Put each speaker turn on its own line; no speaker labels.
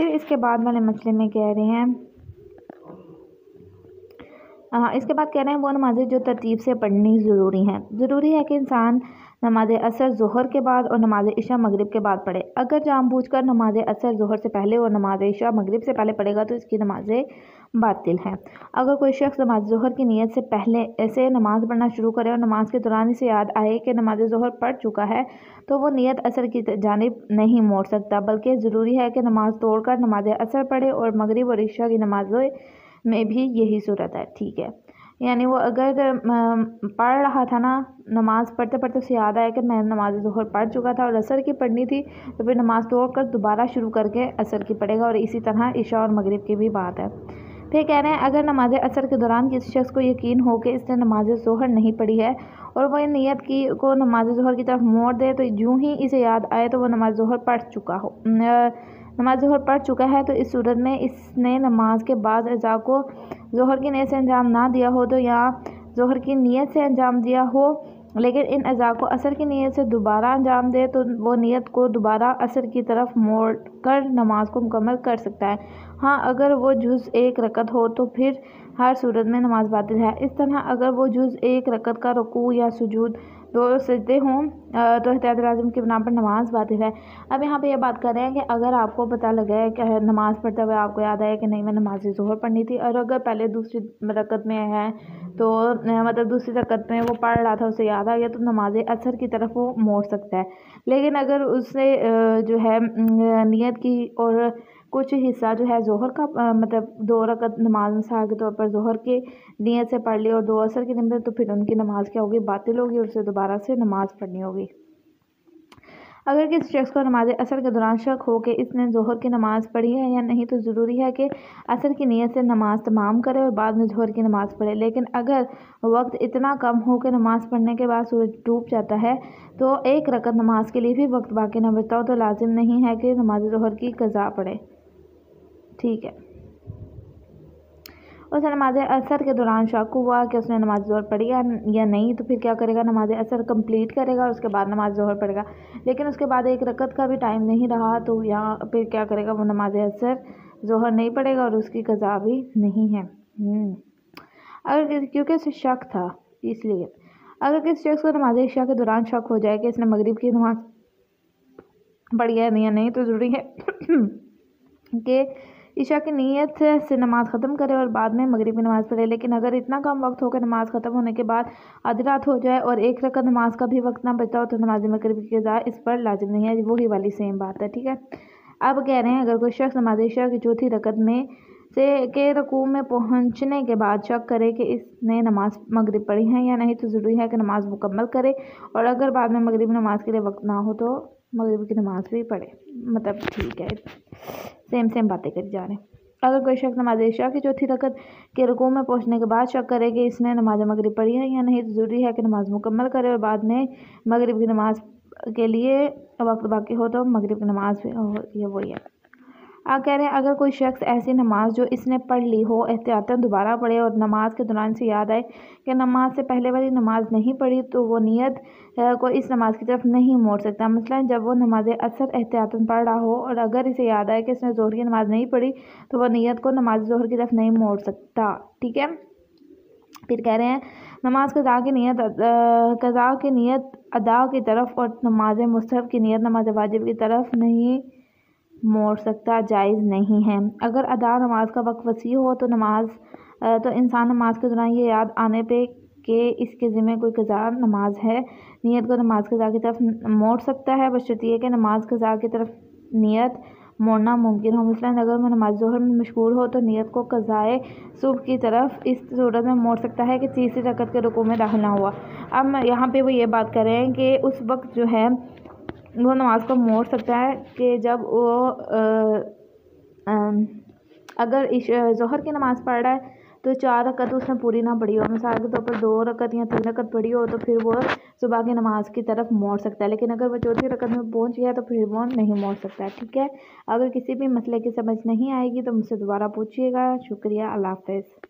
پھر اس کے بعد والے مسئلے میں کہہ رہے ہیں اس کے بعد کہہ رہے ہیں وہ نمازیں جو ترتیب سے پڑھنی ضروری ہیں. ضروری ہے کہ انسان نماز عصر ظہر کے بعد اور نماز عشاء مغرب کے بعد پڑھے. اگر جان بوجھ کر نماز عصر ظہر سے پہلے اور نماز عشاء مغرب سے پہلے پڑھے گا تو اس کی نمازیں باطل ہیں. اگر کوئی شخص نماز ظہر کی نیت سے پہلے ایسے نماز پڑھنا شروع کرے اور نماز کے دوران اسے یاد آئے کہ نماز ظہر پڑھ چکا ہے تو وہ نیت عصر کی جانب نہیں موڑ سکتا، بلکہ ضروری ہے کہ نماز توڑ کر نماز عصر پڑھے. اور مغرب اور عشاء کی نمازوں میں بھی یہی صورت ہے. ٹھیک ہے، یعنی وہ اگر پڑھ رہا تھا نا، نماز پڑھتے پڑھتے اسے یاد آیا کہ میں نماز ظہر پڑھ چکا تھا اور عصر کی پڑھنی تھی، تو پھر نماز توڑ کر دوبارہ شروع کر کے عصر کی پڑھے گا. اور اسی طرح عشاء اور مغرب کی بھی بات ہے. پھر کہہ رہے ہیں اگر نماز عصر کے دوران کسی شخص کو یقین ہو کہ اس نے نماز ظہر نہیں پڑھی ہے اور وہ نیت کو نماز ظہر کی طرف موڑ دے تو یوں ہی اسے یاد آئے تو وہ نماز ظہر پڑھ چکا ہے، تو اس صورت میں اس نے نماز کے بعض اعضاء کو ظہر کی نیت سے انجام نہ دیا ہو تو یا ظہر کی نیت سے انجام دیا ہو لیکن ان اعضاء کو عصر کی نیت سے دوبارہ انجام دے تو وہ نیت کو دوبارہ عصر کی طرف موڑ کر نماز کو مکمل کر سکتا ہے. ہاں، اگر وہ جز ایک رکعت ہو تو پھر ہر صورت میں نماز باطل ہے. اس طرح اگر وہ جز ایک رکعت کا رکوع یا سجود دو سجدے ہوں تو احتیاط لازم کی بنا پر نماز باطل ہے. اب یہاں پہ یہ بات کر رہے ہیں کہ اگر آپ کو پتہ لگا ہے کہ نماز پڑھتے ہوئے آپ کو یاد آیا کہ نہیں میں نماز ظہر پڑھنی تھی، اور اگر پہلے دوسری رکعت میں ہے تو مطلب دوسری رکعت میں وہ پڑھ رہا تھا اسے یاد آ گیا تو نماز عصر کی طرف وہ موڑ سکتا ہے. لیکن اگر اس نے جو ہے نیت کی اور کچھ حصہ جو ہے ظہر کا مطلب 2 رکعت نماز مثال کے طور پر ظہر کی نیت سے پڑھ لی اور 2 عصر کی نیت، تو پھر ان کی نماز کیا ہوگی؟ باطل ہوگی اور اسے دوبارہ سے نماز پڑھنی ہوگی. اگر کسی شخص کو نماز عصر کے دوران شک ہو کہ اس نے ظہر کی نماز پڑھی ہے یا نہیں تو ضروری ہے کہ عصر کی نیت سے نماز تمام کرے اور بعد میں ظہر کی نماز پڑھے. لیکن اگر وقت اتنا کم ہو کہ نماز پڑھنے کے بعد سورج ڈوب جاتا ہے تو 1 رکعت نماز کے لیے بھی وقت باقی نہ بچتا ہو تو لازم نہیں ہے کہ نماز ظہر کی قضا پڑھے. ٹھیک ہے، اسے نماز عصر کے دوران شک ہوا کہ اس نے نماز ظہر پڑھی یا نہیں تو پھر کیا کرے گا؟ نماز عصر کمپلیٹ کرے گا اور اس کے بعد نماز ظہر پڑھے گا. لیکن اس کے بعد 1 رکعت کا بھی ٹائم نہیں رہا تو یہاں پھر کیا کرے گا؟ وہ نماز عصر ظہر نہیں پڑھے گا اور اس کی قضا بھی نہیں ہے. اگر کیونکہ اسے شک تھا، اس لیے اگر کسی شخص کو نماز عشاء کے دوران شک ہو جائے کہ اس نے مغرب کی نماز پڑھی ہے یا نہیں تو ضروری ہے کہ عشاء کی نیت سے نماز ختم کرے اور بعد میں مغرب کی نماز پڑھے. لیکن اگر اتنا کم وقت ہو کہ نماز ختم ہونے کے بعد آدھی رات ہو جائے اور 1 رکعت نماز کا بھی وقت نہ بچتا ہو تو نماز مغرب کی قضا اس پر لازم نہیں ہے. وہی والی سیم بات ہے. ٹھیک ہے، اب کہہ رہے ہیں اگر کوئی شخص نماز عشاء کی چوتھی رکعت میں سے کے رکوع میں پہنچنے کے بعد شک کرے کہ اس نے نماز مغرب پڑھی ہے یا نہیں تو ضروری ہے کہ نماز مکمل کرے اور اگر بعد میں مغرب نماز کے لیے وقت نہ ہو تو مغرب کی نماز بھی پڑھے. مطلب ٹھیک ہے، سیم باتیں کری جا رہے ہیں. اگر کوئی شخص نماز عشاء کی چوتھی رکعت کے رکوع میں پہنچنے کے بعد شک کرے کہ اس نے نماز مغرب پڑھی ہے یا نہیں تو ضروری ہے کہ نماز مکمل کرے اور بعد میں مغرب کی نماز کے لیے وقت باقی ہو تو مغرب کی نماز بھی یہ وہی ہے. آپ کہہ رہے ہیں اگر کوئی شخص ایسی نماز جو اس نے پڑھ لی ہو احتیاطاً دوبارہ پڑھے اور نماز کے دوران سے یاد آئے کہ نماز سے پہلے والی نماز نہیں پڑھی تو وہ نیت کو اس نماز کی طرف نہیں موڑ سکتا. مثلا جب وہ نماز عصر احتیاطاً پڑھ رہا ہو اور اگر اسے یاد آئے کہ اس نے ظہر کی نماز نہیں پڑھی تو وہ نیت کو نماز ظہر کی طرف نہیں موڑ سکتا. ٹھیک ہے، پھر کہہ رہے ہیں نماز قضا کی نیت ادا کی طرف اور نماز مستحب کی نیت نماز واجب کی طرف نہیں موڑ سکتا، جائز نہیں ہے. اگر ادا نماز کا وقت وسیع ہو تو انسان نماز کے دوران یہ یاد آنے پہ کہ اس کے ذمہ کوئی قضا نماز ہے نیت کو نماز قضا کی طرف موڑ سکتا ہے، بشرط یہ کہ نماز قضا کی طرف نیت موڑنا ممکن ہو. مثلا اگر وہ نماز ظہر میں مشغول ہو تو نیت کو قضائے صبح کی طرف اس صورت میں موڑ سکتا ہے کہ تیسری رکعت کے رکوع میں داخل نہ ہوا. اب یہاں پہ وہ یہ بات کر رہے ہیں کہ اس وقت جو ہے وہ نماز کو موڑ سکتا ہے کہ جب وہ اگر ظہر کی نماز پڑھ رہا ہے تو 4 رکعت اس نے پوری نہ پڑھی ہو، مثال کے طور پر 2 رکعت یا 3 رکعت پڑھی ہو تو پھر وہ صبح کی نماز کی طرف موڑ سکتا ہے. لیکن اگر وہ چوتھی رکعت میں پہنچ گیا تو پھر وہ نہیں موڑ سکتا. ٹھیک ہے، اگر کسی بھی مسئلے کی سمجھ نہیں آئے گی تو مجھ سے دوبارہ پوچھیے گا. شکریہ، اللہ حافظ.